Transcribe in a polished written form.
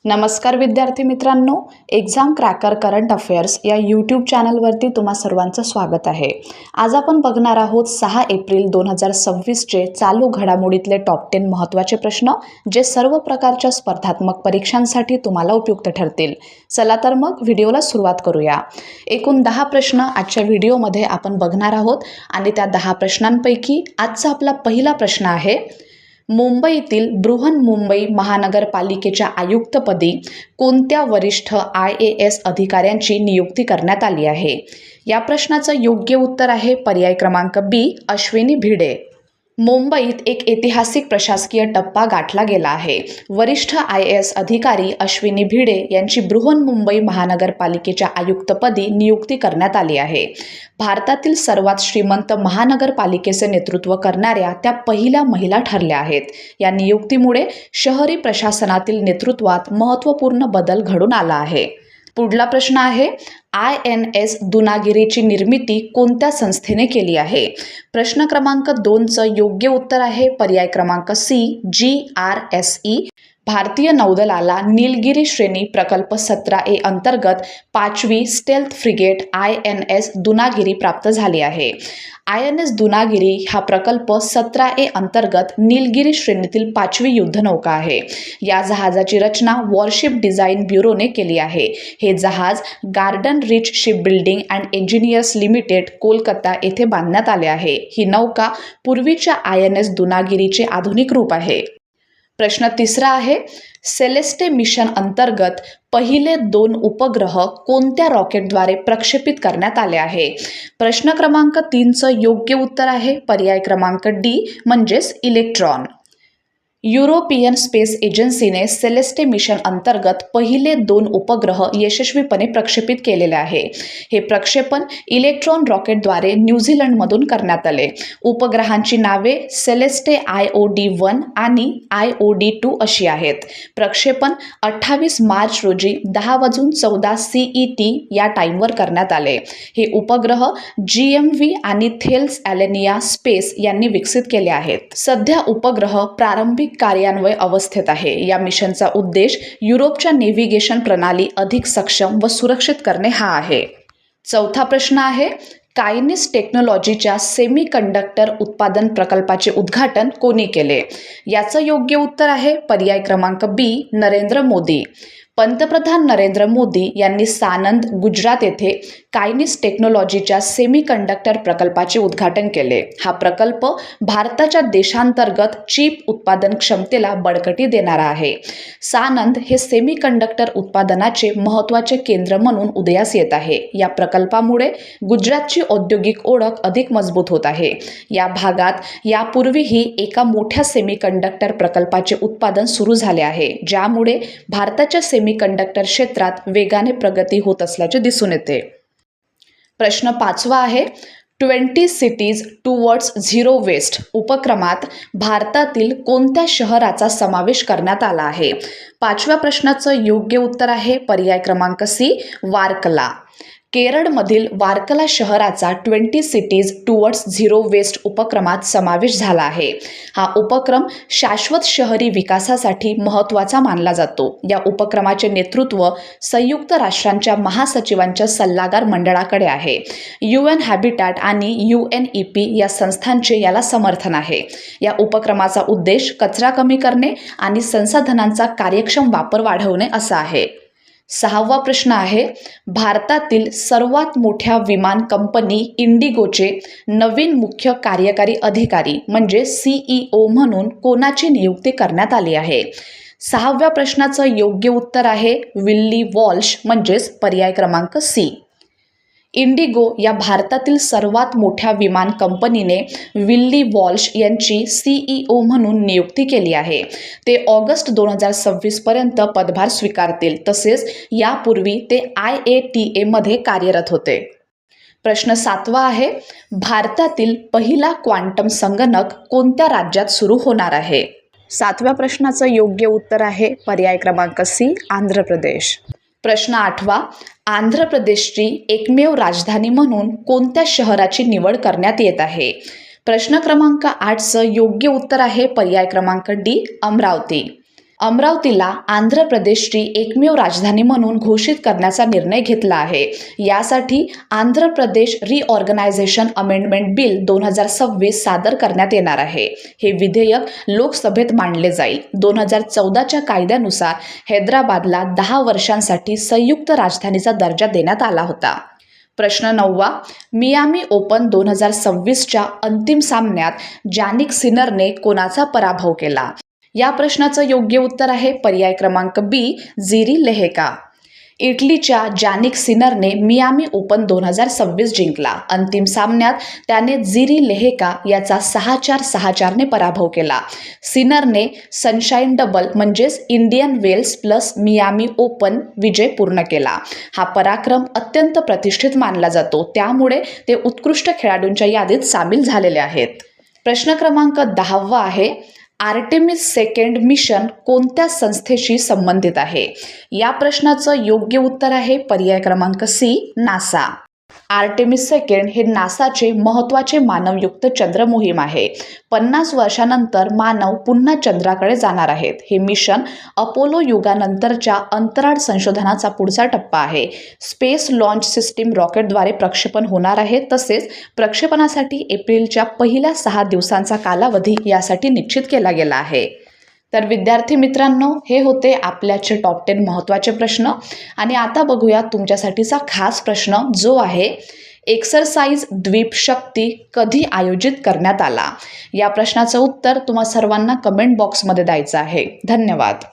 नमस्कार विद्यार्थी मित्रांनो, एक्झाम क्रॅकर करंट अफेअर्स या यूट्यूब चॅनलवरती तुम्हा सर्वांचं स्वागत आहे. आज आपण बघणार आहोत 6 एप्रिल 2026चे चालू घडामोडीतले टॉप 10 महत्त्वाचे प्रश्न, जे सर्व प्रकारच्या स्पर्धात्मक परीक्षांसाठी तुम्हाला उपयुक्त ठरतील. चला तर मग व्हिडिओला सुरुवात करूया. एकूण 10 प्रश्न आजच्या व्हिडिओमध्ये आपण बघणार आहोत आणि त्या 10 प्रश्नांपैकी आजचा आपला पहिला प्रश्न आहे, मुंबईतील बृहन्मुंबई महानगरपालिकेच्या आयुक्तपदी कोणत्या वरिष्ठ IAS अधिकाऱ्यांची नियुक्ती करण्यात आली आहे? या प्रश्नाचं योग्य उत्तर आहे पर्याय क्रमांक बी, अश्विनी भिडे. मुंबईत एक ऐतिहासिक प्रशासकीय टप्पा गाठला गेला आहे. वरिष्ठ IAS अधिकारी अश्विनी भिडे यांची बृहन्मुंबई महानगरपालिकेच्या आयुक्तपदी नियुक्ती करण्यात आली आहे. भारतातील सर्वात श्रीमंत महानगरपालिकेचे नेतृत्व करणाऱ्या त्या पहिल्या महिला ठरल्या आहेत. या नियुक्तीमुळे शहरी प्रशासनातील नेतृत्वात महत्त्वपूर्ण बदल घडून आला आहे. पुढला प्रश्न आहे, INS दुनागिरीची निर्मिती कोणत्या संस्थेने केली आहे? प्रश्न क्रमांक 2चं योग्य उत्तर आहे पर्याय क्रमांक सी, GRSE. भारतीय नौदलाला नीलगिरी श्रेणी प्रकल्प 17A अंतर्गत 5वी स्टेल्थ फ्रिगेट INS दुनागिरी प्राप्त झाली आहे. INS दुनागिरी हा प्रकल्प 17A अंतर्गत नीलगिरी श्रेणीतील 5वी युद्धनौका आहे. या जहाजाची रचना वॉरशिप डिझाईन ब्युरोने केली आहे. हे जहाज garden rich shipbuilding and engineers limited, Kolkata येथे बांधण्यात आले आहे. ही नौका पूर्वीच्या INS दुनागिरीचे आधुनिक रूप आहे. प्रश्न तिसरा आहे, सेलेस्टे मिशन अंतर्गत पहिले 2 उपग्रह कोणत्या रॉकेटद्वारे प्रक्षेपित करण्यात आले आहे? प्रश्न क्रमांक 3चं योग्य उत्तर आहे पर्याय क्रमांक डी, म्हणजेच इलेक्ट्रॉन. युरोपियन स्पेस एजन्सीने सेलेस्टे मिशन अंतर्गत पहिले 2 उपग्रह यशस्वीपणे प्रक्षेपित केलेले आहे. हे प्रक्षेपण इलेक्ट्रॉन रॉकेटद्वारे न्यूझीलंडमधून करण्यात आले. उपग्रहांची नावे सेलेस्टे IOD-1 आणि IOD-2 अशी आहेत. प्रक्षेपण 28 मार्च रोजी 10:14 CET या टाईमवर करण्यात आले. हे उपग्रह GMV आणि थेल्स ॲलेनिया स्पेस यांनी विकसित केले आहेत. सध्या उपग्रह प्रारंभिक कार्यान्वयन अवस्थेत आहे. या मिशनचा उद्देश युरोपच्या नेव्हिगेशन प्रणाली अधिक सक्षम व सुरक्षित करणे हा आहे. चौथा प्रश्न आहे, कायनिस टेक्नॉलॉजीच्या सेमीकंडक्टर उत्पादन प्रकल्पाचे उद्घाटन कोणी केले? याचं योग्य उत्तर आहे पर्याय क्रमांक बी, नरेंद्र मोदी. पंतप्रधान नरेंद्र मोदी यांनी सानंद, गुजरात येथे कायनिस टेक्नॉलॉजीच्या सेमीकंडक्टर प्रकल्पाचे उद्घाटन केले. हा प्रकल्प भारताच्या देशांतर्गत चिप उत्पादन क्षमतेला बळकटी देणारा आहे. सानंद हे सेमीकंडक्टर उत्पादनाचे महत्त्वाचे केंद्र म्हणून उदयास येत आहे. या प्रकल्पामुळे गुजरातची औद्योगिक ओळख अधिक मजबूत होत आहे. या भागात यापूर्वीही एका मोठ्या सेमीकंडक्टर प्रकल्पाचे उत्पादन सुरू झाले आहे, ज्यामुळे भारताच्या सेमीकंडक्टर क्षेत्रात वेगाने प्रगती होत असल्याचे दिसून येते. प्रश्न 5वा आहे, 20 सिटीज टुवर्ड्स झिरो वेस्ट उपक्रमात भारतातील कोणत्या शहराचा समावेश करण्यात आला आहे? 5व्या प्रश्नाचं योग्य उत्तर आहे पर्याय क्रमांक सी, वार्कला. केरळमधील वार्कला शहराचा 20 सिटीज टुवर्ड्स झिरो वेस्ट उपक्रमात समावेश झाला आहे. हा उपक्रम शाश्वत शहरी विकासासाठी महत्त्वाचा मानला जातो. या उपक्रमाचे नेतृत्व संयुक्त राष्ट्रांच्या महासचिवांच्या सल्लागार मंडळाकडे आहे. UN हॅबिटॅट आणि UNEP या संस्थांचे याला समर्थन आहे. या उपक्रमाचा उद्देश कचरा कमी करणे आणि संसाधनांचा कार्यक्षम वापर वाढवणे असा आहे. 6वा प्रश्न आहे, भारतातील सर्वात मोठ्या विमान कंपनी इंडिगोचे नवीन मुख्य कार्यकारी अधिकारी म्हणजे CEO म्हणून कोणाची नियुक्ती करण्यात आली आहे? 6व्या प्रश्नाचं योग्य उत्तर आहे विल्ली वॉल्श, म्हणजेच पर्याय क्रमांक सी. इंडिगो या भारतातील सर्वात मोठ्या विमान कंपनीने विल्ली वॉल्श यांची CEO म्हणून नियुक्ती केली आहे. ते ऑगस्ट 2026 पर्यंत पदभार स्वीकारतील. तसेच यापूर्वी ते IATA मध्ये कार्यरत होते. प्रश्न 7वा आहे, भारतातील पहिला क्वांटम संगणक कोणत्या राज्यात सुरू होणार आहे? 7व्या प्रश्नाचं योग्य उत्तर आहे पर्याय क्रमांक सी, आंध्र प्रदेश. प्रश्न 8वा, आंध्र प्रदेशची एकमेव राजधानी म्हणून कोणत्या शहराची निवड करण्यात येत आहे? प्रश्न क्रमांक 8चं योग्य उत्तर आहे पर्याय क्रमांक डी, अमरावती. अमरावतीला आंध्र प्रदेशची एकमेव राजधानी म्हणून घोषित करण्याचा निर्णय घेतला आहे। यासाठी Andhra Pradesh reorganisation amendment bill 2026 सादर करण्यात येणार आहे। हे विधेयक लोकसभेत मांडले जाईल। 2014च्या कायद्यानुसार हैदराबादला 10 वर्षांसाठी संयुक्त राजधानीचा दर्जा देण्यात आला होता। प्रश्न 9वा, मियामी ओपन 2026च्या अंतिम सामन्यात जानिक सिनरने कोणाचा पराभव केला? या प्रश्नाचं योग्य उत्तर आहे पर्याय क्रमांक बी, जिरी लेहेका। इटलीच्या जानिक सिनरने मियामी ओपन 2026 जिंकला। अंतिम सामन्यात त्याने जिरी लेहेका याचा 6-4, 6-4ने पराभव केला। सिनरने सनशाईन डबल म्हणजेच Indian Wells plus Miami Open विजय पूर्ण केला। हा पराक्रम अत्यंत प्रतिष्ठित मानला जातो, त्यामुळे ते उत्कृष्ट खेळाडूंच्या यादीत सामील झालेले आहेत। प्रश्न क्रमांक 10वा आहे, आर्टेमिस सेकंड मिशन कोणत्या संस्थेशी संबंधित आहे? या प्रश्नाचं योग्य उत्तर आहे पर्याय क्रमांक सी, नासा। आर्टेमिस सेकंड हे नासाचे महत्त्वाचे मानवयुक्त चंद्र मोहीम आहे। 50 वर्षांनंतर मानव पुन्हा चंद्राकडे जाणार आहेत। हे मिशन अपोलो युगानंतरच्या अंतराळ संशोधनाचा पुढचा टप्पा आहे। स्पेस लॉन्च सिस्टीम रॉकेटद्वारे प्रक्षेपण होणार आहे। तसेच प्रक्षेपणासाठी एप्रिलच्या पहिल्या 6 दिवसांचा कालावधी यासाठी निश्चित केला गेला आहे। तर विद्यार्थी मित्रांनो, हे होते आपल्याचे टॉप 10 महत्त्वाचे प्रश्न। आणि आता बघूया तुमच्यासाठीचा खास प्रश्न, जो आहे एक्सरसाइज द्वीप शक्ती कधी आयोजित करण्यात आला? या प्रश्नाचं उत्तर तुम्हा सर्वांना कमेंट बॉक्समध्ये द्यायचं आहे। धन्यवाद।